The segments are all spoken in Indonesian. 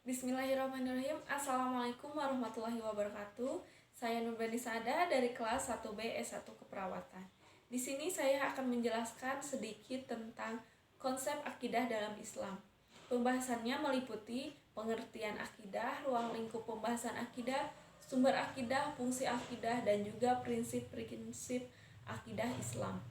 Bismillahirrahmanirrahim. Assalamualaikum warahmatullahi wabarakatuh. Saya Nurbani Sada dari kelas 1B S1 Keperawatan. Di sini saya akan menjelaskan sedikit tentang konsep akidah dalam Islam. Pembahasannya meliputi pengertian akidah, ruang lingkup pembahasan akidah, sumber akidah, fungsi akidah, dan juga prinsip-prinsip akidah Islam.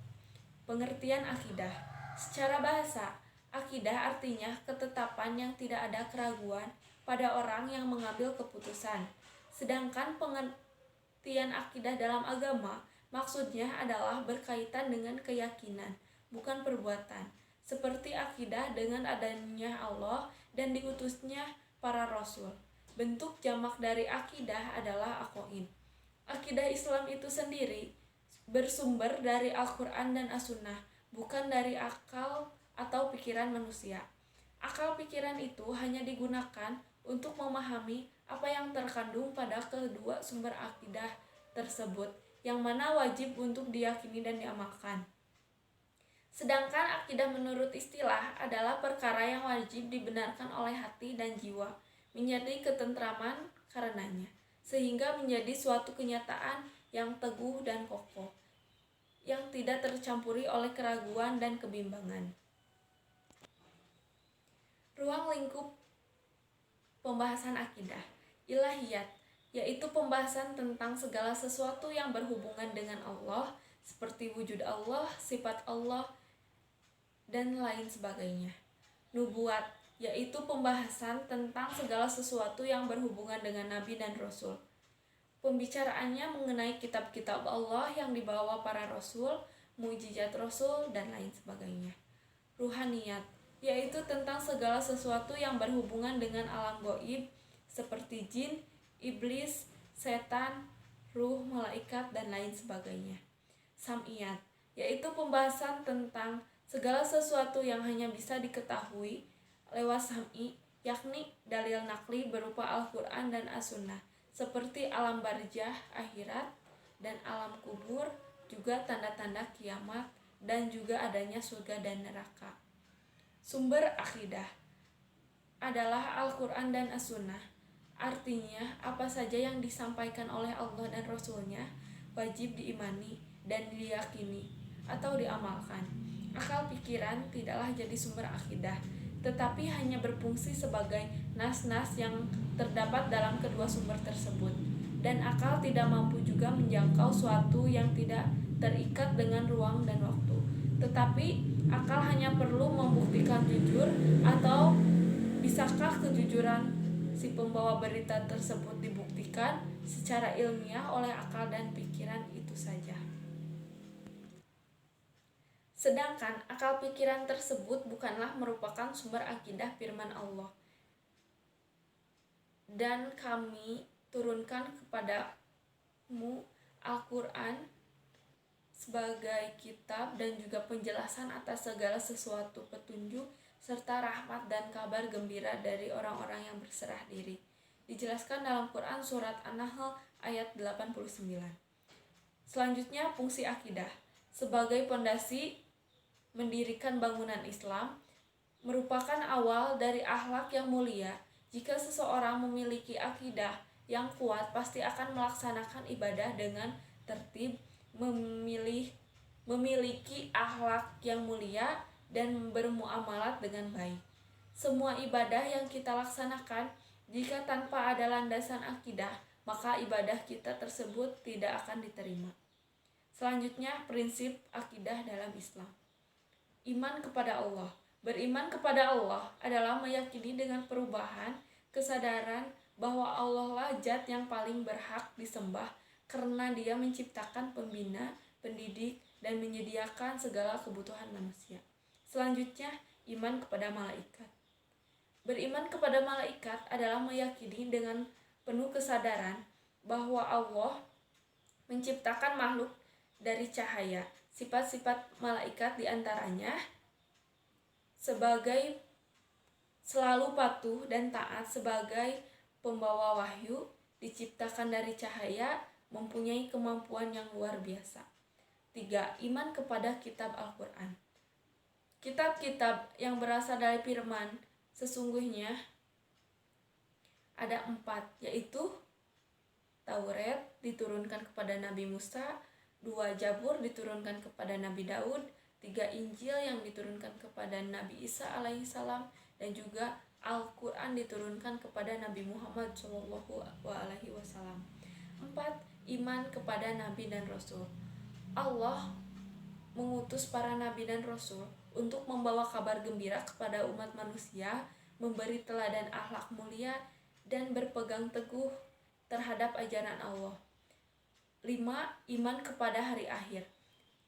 Pengertian akidah. Secara bahasa, akidah artinya ketetapan yang tidak ada keraguan pada orang yang mengambil keputusan. Sedangkan pengertian akidah dalam agama maksudnya adalah berkaitan dengan keyakinan, bukan perbuatan. Seperti akidah dengan adanya Allah dan diutusnya para rasul. Bentuk jamak dari akidah adalah aqaid. Akidah Islam itu sendiri bersumber dari Al-Quran dan As-Sunnah, bukan dari akal atau pikiran manusia. Akal pikiran itu hanya digunakan untuk memahami apa yang terkandung pada kedua sumber akidah tersebut, yang mana wajib untuk diyakini dan diamalkan. Sedangkan akidah menurut istilah adalah perkara yang wajib dibenarkan oleh hati dan jiwa, menjadi ketentraman karenanya, sehingga menjadi suatu kenyataan yang teguh dan kokoh, yang tidak tercampuri oleh keraguan dan kebimbangan. Ruang lingkup pembahasan akidah. Ilahiyat, yaitu pembahasan tentang segala sesuatu yang berhubungan dengan Allah, seperti wujud Allah, sifat Allah, dan lain sebagainya. Nubuat, yaitu pembahasan tentang segala sesuatu yang berhubungan dengan Nabi dan Rasul. Pembicaraannya mengenai kitab-kitab Allah yang dibawa para Rasul, mukjizat Rasul, dan lain sebagainya. Ruhaniyat, yaitu tentang segala sesuatu yang berhubungan dengan alam gaib seperti jin, iblis, setan, ruh, malaikat, dan lain sebagainya. Sam'iyat, yaitu pembahasan tentang segala sesuatu yang hanya bisa diketahui lewat sam'i, yakni dalil nakli berupa Al-Quran dan As-Sunnah, seperti alam barzah, akhirat, dan alam kubur, juga tanda-tanda kiamat, dan juga adanya surga dan neraka. Sumber akidah adalah Al-Quran dan As-Sunnah. Artinya, apa saja yang disampaikan oleh Allah dan Rasulnya wajib diimani dan diyakini atau diamalkan. Akal pikiran tidaklah jadi sumber akidah, tetapi hanya berfungsi sebagai nas-nas yang terdapat dalam kedua sumber tersebut. Dan akal tidak mampu juga menjangkau suatu yang tidak terikat dengan ruang dan waktu. Tetapi akal hanya perlu membuktikan jujur, atau bisakah kejujuran si pembawa berita tersebut dibuktikan secara ilmiah oleh akal dan pikiran itu saja. Sedangkan akal pikiran tersebut bukanlah merupakan sumber akidah firman Allah. Dan kami turunkan kepadamu Al-Quran sebagai kitab dan juga penjelasan atas segala sesuatu petunjuk serta rahmat dan kabar gembira dari orang-orang yang berserah diri. Dijelaskan dalam Quran surat An-Nahl ayat 89. Selanjutnya, fungsi akidah sebagai pondasi mendirikan bangunan Islam merupakan awal dari akhlak yang mulia. Jika seseorang memiliki akidah yang kuat, pasti akan melaksanakan ibadah dengan tertib, memiliki akhlak yang mulia, dan bermuamalat dengan baik. Semua ibadah yang kita laksanakan, jika tanpa ada landasan akidah, maka ibadah kita tersebut tidak akan diterima. Selanjutnya, prinsip akidah dalam Islam. Iman kepada Allah. Beriman kepada Allah adalah meyakini dengan perubahan kesadaran bahwa Allah lah zat yang paling berhak disembah karena Dia menciptakan, pembina, pendidik, dan menyediakan segala kebutuhan manusia. Selanjutnya, iman kepada malaikat. Beriman kepada malaikat adalah meyakini dengan penuh kesadaran bahwa Allah menciptakan makhluk dari cahaya. Sifat-sifat malaikat diantaranya sebagai selalu patuh dan taat sebagai pembawa wahyu, diciptakan dari cahaya, mempunyai kemampuan yang luar biasa. 3. Iman kepada kitab Al-Quran. Kitab-kitab yang berasal dari firman sesungguhnya ada 4, yaitu Taurat diturunkan kepada Nabi Musa, 2 Zabur diturunkan kepada Nabi Daud, 3 Injil yang diturunkan kepada Nabi Isa alaihissalam, dan juga Al-Quran diturunkan kepada Nabi Muhammad SAW. 4. Iman kepada Nabi dan Rasul. Allah mengutus para Nabi dan Rasul untuk membawa kabar gembira kepada umat manusia, memberi teladan akhlak mulia, dan berpegang teguh terhadap ajaran Allah. 5. Iman kepada hari akhir.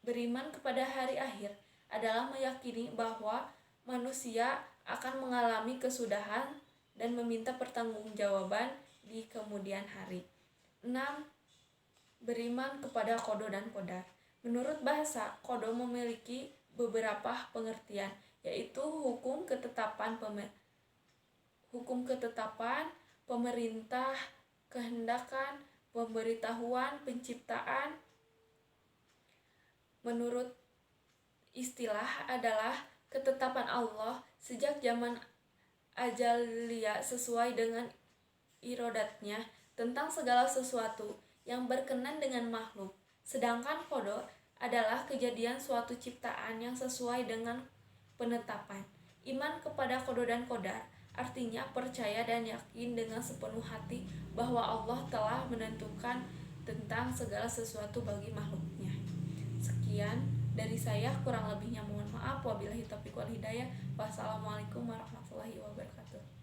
Beriman kepada hari akhir adalah meyakini bahwa manusia akan mengalami kesudahan dan meminta pertanggungjawaban di kemudian hari. 6. Beriman kepada qada dan qadar. Menurut bahasa, qada memiliki beberapa pengertian, yaitu hukum ketetapan pemerintah, kehendakan, pemberitahuan, penciptaan. Menurut istilah adalah ketetapan Allah sejak zaman ajalia sesuai dengan irodatnya tentang segala sesuatu yang berkenan dengan makhluk. Sedangkan qada adalah kejadian suatu ciptaan yang sesuai dengan penetapan. Iman kepada qada dan qadar artinya percaya dan yakin dengan sepenuh hati bahwa Allah telah menentukan tentang segala sesuatu bagi makhluknya. Sekian dari saya, kurang lebihnya mohon maaf. Wabillahi taufiq wal hidayah. Wassalamualaikum warahmatullahi wabarakatuh.